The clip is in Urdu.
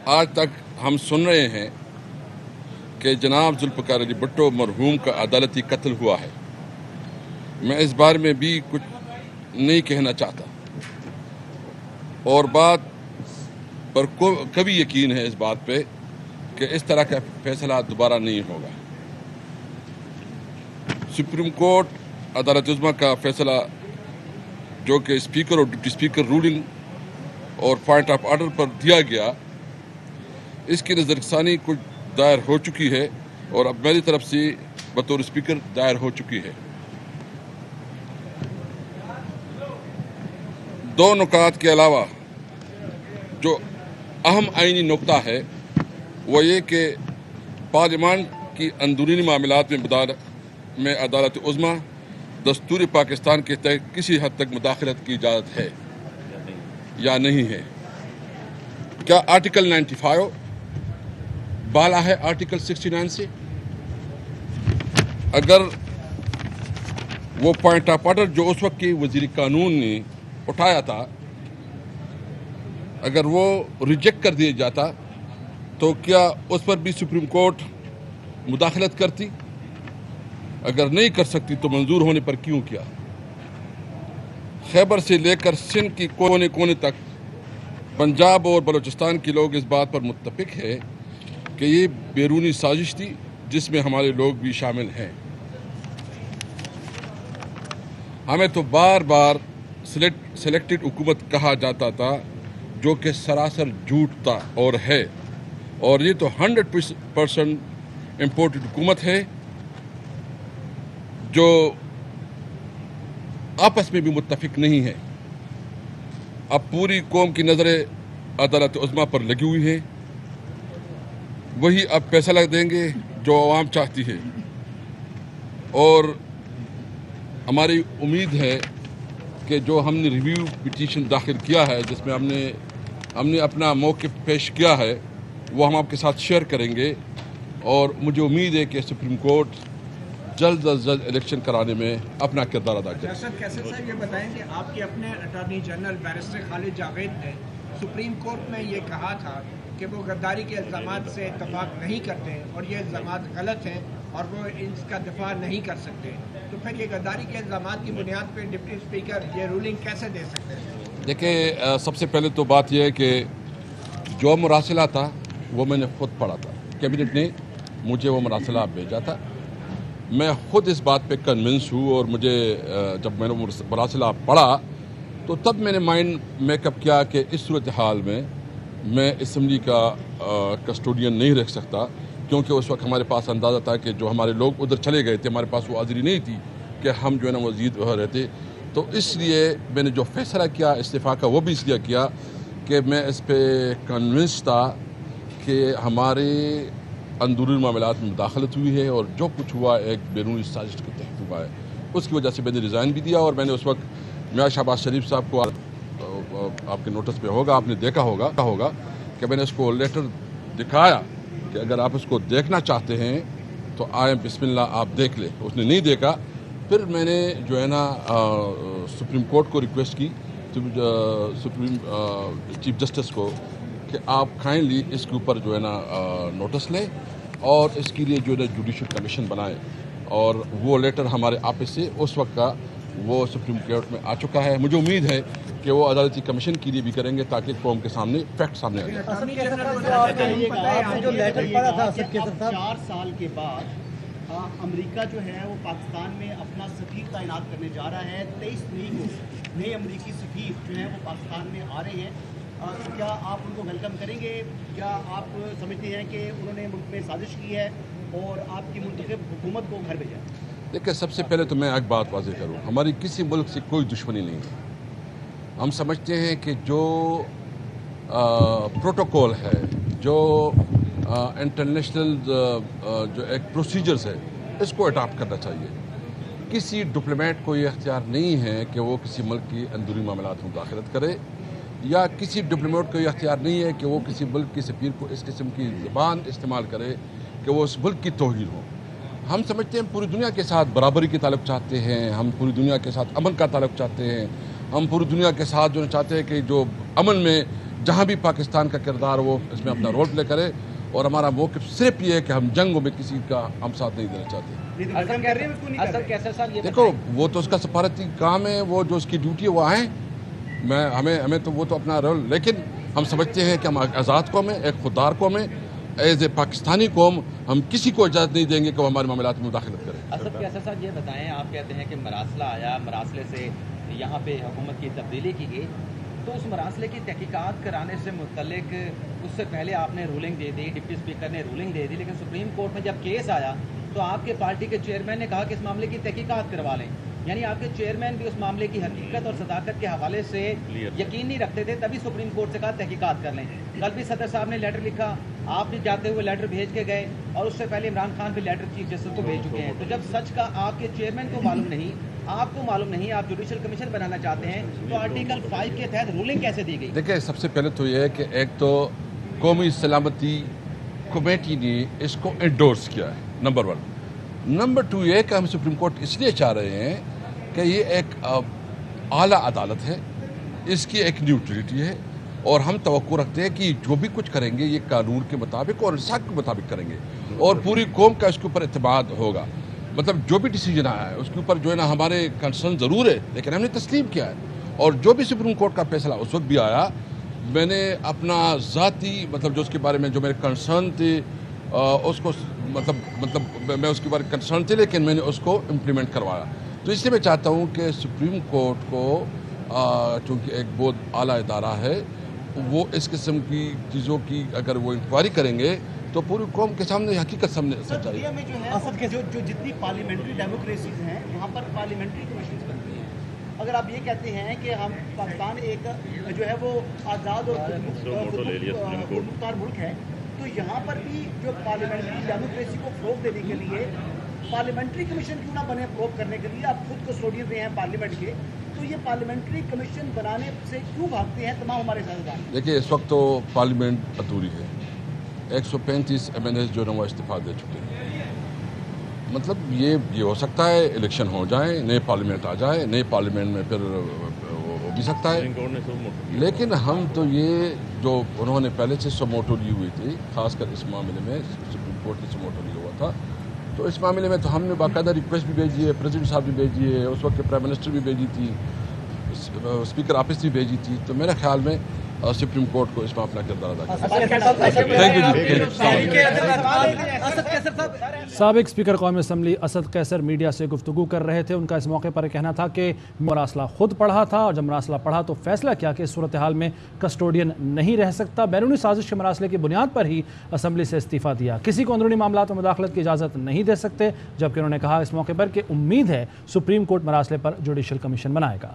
آج تک ہم سن رہے ہیں کہ جناب ذوالفقار علی بھٹو مرحوم کا عدالتی قتل ہوا ہے. میں اس بارے میں بھی کچھ نہیں کہنا چاہتا، اور بات پر کبھی یقین ہے اس بات پہ کہ اس طرح کا فیصلہ دوبارہ نہیں ہوگا. سپریم کورٹ عدالت عظمیٰ کا فیصلہ جو کہ اسپیکر اور ڈپٹی اسپیکر رولنگ اور پوائنٹ آف آرڈر پر دیا گیا، اس کی نظر ثانی کچھ دائر ہو چکی ہے اور اب میری طرف سے بطور اسپیکر دائر ہو چکی ہے. دو نکات کے علاوہ جو اہم آئینی نقطہ ہے وہ یہ کہ پارلیمان کی اندرونی معاملات میں عدالت عظمیٰ دستور پاکستان کے تحت کسی حد تک مداخلت کی اجازت ہے یا نہیں ہے. کیا آرٹیکل 95 بالا ہے آرٹیکل 69 سے؟ اگر وہ پوائنٹ آف آرڈر جو اس وقت کی وزیر قانون نے اٹھایا تھا اگر وہ ریجیکٹ کر دیا جاتا تو کیا اس پر بھی سپریم کورٹ مداخلت کرتی؟ اگر نہیں کر سکتی تو منظور ہونے پر کیوں کیا؟ خیبر سے لے کر سندھ کی کونے کونے تک پنجاب اور بلوچستان کے لوگ اس بات پر متفق ہے کہ یہ بیرونی سازش تھی جس میں ہمارے لوگ بھی شامل ہیں. ہمیں تو بار بار سلیکٹڈ حکومت کہا جاتا تھا جو کہ سراسر جھوٹ تھا اور ہے، اور یہ تو 100% امپورٹڈ حکومت ہے جو آپس میں بھی متفق نہیں ہے. اب پوری قوم کی نظریں عدالت عظمیٰ پر لگی ہوئی ہیں، وہی اب فیصلہ دیں گے جو عوام چاہتی ہے. اور ہماری امید ہے کہ جو ہم نے ریویو پٹیشن داخل کیا ہے جس میں ہم نے اپنا موقف پیش کیا ہے وہ ہم آپ کے ساتھ شیئر کریں گے، اور مجھے امید ہے کہ سپریم کورٹ جلد از جلد الیکشن کرانے میں اپنا کردار ادا کرے. کیسے صاحب یہ بتائیں کہ آپ کے اپنے اٹارنی جنرل بیرسٹر خالد جاوید نے سپریم کورٹ میں یہ کہا تھا کہ وہ غداری کے الزامات سے اتفاق نہیں کرتے اور یہ الزامات غلط ہیں اور وہ اس کا دفاع نہیں کر سکتے، تو پھر یہ غداری کے الزامات کی بنیاد پہ ڈپٹی اسپیکر یہ رولنگ کیسے دے سکتے ہیں؟ دیکھیں، سب سے پہلے تو بات یہ ہے کہ جو مراسلہ تھا وہ میں نے خود پڑھا تھا. کیبنٹ نے مجھے وہ مراسلہ بھیجا تھا. میں خود اس بات پہ کنونس ہوں، اور مجھے جب میں نے مراسلہ پڑھا تو تب میں نے مائنڈ میک اپ کیا کہ اس صورتحال میں اسمبلی کا کسٹوڈین نہیں رکھ سکتا، کیونکہ اس وقت ہمارے پاس اندازہ تھا کہ جو ہمارے لوگ ادھر چلے گئے تھے ہمارے پاس وہ حاضری نہیں تھی کہ ہم جو ہے نا مزید رہتے. تو اس لیے میں نے جو فیصلہ کیا استعفیٰ کا وہ بھی اس لیے کیا کہ میں اس پہ کنونس تھا کہ ہمارے اندرونی معاملات میں مداخلت ہوئی ہے اور جو کچھ ہوا ایک بیرونی سازش کے تحت ہوا ہے. اس کی وجہ سے میں نے ریزائن بھی دیا، اور میں نے اس وقت میاں شہباز شریف صاحب کو آپ کے نوٹس پہ ہوگا، آپ نے دیکھا ہوگا کہ میں نے اس کو لیٹر دکھایا کہ اگر آپ اس کو دیکھنا چاہتے ہیں تو آئیں بسم اللہ آپ دیکھ لیں. اس نے نہیں دیکھا. پھر میں نے جو ہے نا سپریم کورٹ کو ریکویسٹ کی، سپریم چیف جسٹس کو، کہ آپ کائنڈلی اس کے اوپر جو ہے نا نوٹس لیں اور اس کے لیے جو ہے نا جوڈیشل کمیشن بنائیں. اور وہ لیٹر ہمارے آفس سے اس وقت کا وہ سپریم کورٹ میں آ چکا ہے. مجھے امید ہے کہ وہ عدالتی کمیشن کے لیے بھی کریں گے تاکہ قوم کے سامنے فیکٹ سامنے آ جائے. 4 سال کے بعد امریکہ جو ہے وہ پاکستان میں اپنا سفیر تعینات کرنے جا رہا ہے. 23 مئی کو نئے امریکی سفیر جو ہیں وہ پاکستان میں آ رہے ہیں. کیا آپ ان کو ویلکم کریں گے؟ کیا آپ سمجھتے ہیں کہ انہوں نے ملک میں سازش کی ہے اور آپ کی منتخب حکومت کو گھر بھیجا؟ دیکھیں، سب سے پہلے تو میں ایک بات واضح کروں، ہماری کسی ملک سے کوئی دشمنی نہیں ہے. ہم سمجھتے ہیں کہ جو پروٹوکول ہے، جو انٹرنیشنل جو ایک پروسیجرز ہے، اس کو اڈاپٹ کرنا چاہیے. کسی ڈپلومیٹ کو یہ اختیار نہیں ہے کہ وہ کسی ملک کی اندرونی معاملات میں مداخلت کرے، یا کسی ڈپلومیٹ کو یہ اختیار نہیں ہے کہ وہ کسی ملک کے سفیر کو اس قسم کی زبان استعمال کرے کہ وہ اس ملک کی توہین ہو. ہم سمجھتے ہیں پوری دنیا کے ساتھ برابری کے تعلق چاہتے ہیں، ہم پوری دنیا کے ساتھ امن کا تعلق چاہتے ہیں، ہم پوری دنیا کے ساتھ جو چاہتے ہیں کہ جو امن میں جہاں بھی پاکستان کا کردار وہ اس میں اپنا رول پلے کرے، اور ہمارا موقف صرف یہ ہے کہ ہم جنگوں میں کسی کا ہم ساتھ نہیں دینا چاہتے۔ دیکھو وہ تو اس کا سفارتی کام ہے، وہ جو اس کی ڈیوٹی ہے وہ آئیں، ہمیں تو وہ تو اپنا رول، لیکن ہم سمجھتے ہیں کہ ہم آزاد قوم ہیں، ایک خوددار قوم ہے، ایز اے پاکستانی قوم ہم کسی کو اجازت نہیں دیں گے کہ وہ ہمارے معاملات میں مداخلت کرے۔ اسد کیسر صاحب یہ بتائیں، آپ کہتے ہیں کہ مراسلہ آیا، مراسلے سے یہاں پہ حکومت کی تبدیلی کی گئی، تو اس مراسلے کی تحقیقات کرانے سے متعلق اس سے پہلے آپ نے رولنگ دے دی، ڈپٹی اسپیکر نے رولنگ دے دی، لیکن سپریم کورٹ میں جب کیس آیا تو آپ کے پارٹی کے چیئرمین نے کہا کہ اس معاملے کی تحقیقات کروا لیں، یعنی آپ کے چیئرمین بھی اس معاملے کی حقیقت اور صداقت کے حوالے سے یقین نہیں رکھتے تھے، تبھی سپریم کورٹ سے کہا تحقیقات کر لیں۔ کل بھی صدر صاحب نے لیٹر لکھا، آپ بھی جاتے ہوئے لیٹر بھیج کے گئے، اور اس سے پہلے عمران خان بھی لیٹر چیف جسٹس کو بھیج چکے ہیں۔ تو جب سچ کا آپ کے چیئرمین کو معلوم نہیں، آپ کو معلوم نہیں، آپ جوڈیشل کمیشن بنانا چاہتے ہیں، تو آرٹیکل 5 کے تحت رولنگ کیسے دی گئی؟ دیکھیں، سب سے پہلے تو یہ ہے کہ ایک تو قومی سلامتی کمیٹی نے اس کو انڈورس کیا ہے، نمبر 1۔ نمبر 2 یہ کہ ہم سپریم کورٹ اس لیے چاہ رہے ہیں کہ یہ ایک اعلیٰ عدالت ہے، اس کی ایک نیوٹرلٹی ہے، اور ہم توقع رکھتے ہیں کہ جو بھی کچھ کریں گے یہ قانون کے مطابق اور انصاف کے مطابق کریں گے، اور پوری قوم کا اس کے اوپر اعتماد ہوگا۔ مطلب جو بھی ڈیسیجن آیا ہے اس کے اوپر جو ہے نا ہمارے کنسرن ضرور ہے، لیکن ہم نے تسلیم کیا ہے، اور جو بھی سپریم کورٹ کا فیصلہ اس وقت بھی آیا، میں نے اپنا ذاتی مطلب جو اس کے بارے میں جو میرے کنسرن تھے اس کو مطلب میں اس کے بارے میں کنسرن تھے، لیکن میں نے اس کو امپلیمنٹ کروایا۔ تو اس لیے میں چاہتا ہوں کہ سپریم کورٹ کو چونکہ ایک بہت اعلیٰ ادارہ ہے، وہ اس قسم کی چیزوں کی اگر وہ انکوائری کریں گے تو پوری قوم کے سامنے حقیقت سامنے سچائی انڈیا میں جو ہے جو جتنی پارلیمنٹری ڈیموکریسیز ہیں وہاہ پر پارلیمنٹری کمیشنز بنتی ہیں۔ اگر آپ یہ کہتے ہیں کہ ہم پاکستان ایک جو ہے وہ آزاد اور خودمختار ملک ہے، تو یہاں پر بھی جو پارلیمنٹری ڈیموکریسی کو فروغ دینے کے لیے پارلیمنٹری کمیشن کیوں نہ بنے فروغ کرنے کے لیے؟ آپ خود کسٹوڈین رہے ہیں پارلیمنٹ کے، تو یہ پارلیمنٹری کمیشن بنانے سے کیوں بھاگتے ہیں تمام ہمارے سائنسدان؟ دیکھیے، اس وقت تو پارلیمنٹ ادھوری ہے، 135 MNAs جو ہے وہ استعفیٰ دے چکے ہیں۔ مطلب یہ ہو سکتا ہے الیکشن ہو جائیں، نئے پارلیمنٹ آ جائے، نئے پارلیمنٹ میں پھر ہو بھی سکتا ہے، لیکن ہم تو یہ جو انہوں نے پہلے سے سموٹو لی ہوئی تھی، خاص کر اس معاملے میں سپریم کورٹ نے سموٹو لیا ہوا تھا، تو اس معاملے میں تو ہم نے باقاعدہ ریکویسٹ بھی بھیجی ہے، پریزیڈنٹ صاحب بھی بھیجی ہے، اس وقت کے پرائم منسٹر بھی بھیجی تھی، اسپیکر آفس بھی بھیجی تھی، تو میرے خیال میں سپریم کورٹ کو اس میں اپنا کردار ادا کرنا۔ سابق اسپیکر قومی اسمبلی اسد قیصر میڈیا سے گفتگو کر رہے تھے۔ ان کا اس موقع پر کہنا تھا کہ مراسلہ خود پڑھا تھا، اور جب مراسلہ پڑھا تو فیصلہ کیا کہ اس صورتحال میں کسٹوڈین نہیں رہ سکتا۔ بیرونی سازش کے مراسلے کی بنیاد پر ہی اسمبلی سے استعفیٰ دیا، کسی کو اندرونی معاملات میں مداخلت کی اجازت نہیں دے سکتے، جبکہ انہوں نے کہا اس موقع پر کہ امید ہے سپریم کورٹ مراسلے پر جوڈیشل کمیشن بنائے گا۔